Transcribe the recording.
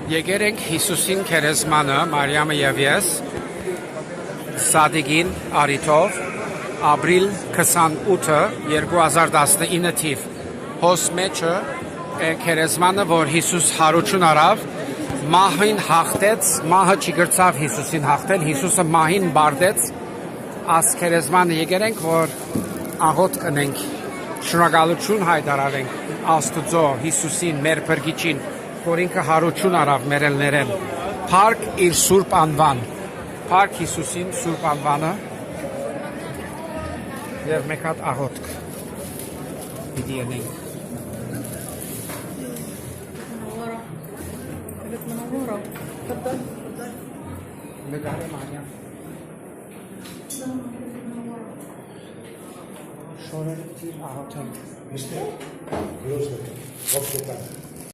Եկեր ենք Հիսուսին քերեզմանը, Մարիամը եւ ես, Սադիգին արիթով, ապրիլ 28-ը 2019 թիվ, հոս մեջը քերեզմանը, որ Հիսուս հարություն արավ, մահին հաղթեց, մահը չի գրծավ Հիսուսին հաղթել, Հիսուսը մահին բարդեց, աս քերեզմանը եկեր ենք, որ աղոտ կնենք, շնորհակալություն հայտարարենք Աստծո, Հիսուսին, մեր փրկիչին, որ ինքը հարություն արավ մերելներեն, փառք իր սուրբ անվան, փառք Հիսուսին սուրբ անվանը եւ մեկ հատ աղոթք պիտի անենք։ Շորերը դիր աղոթենք։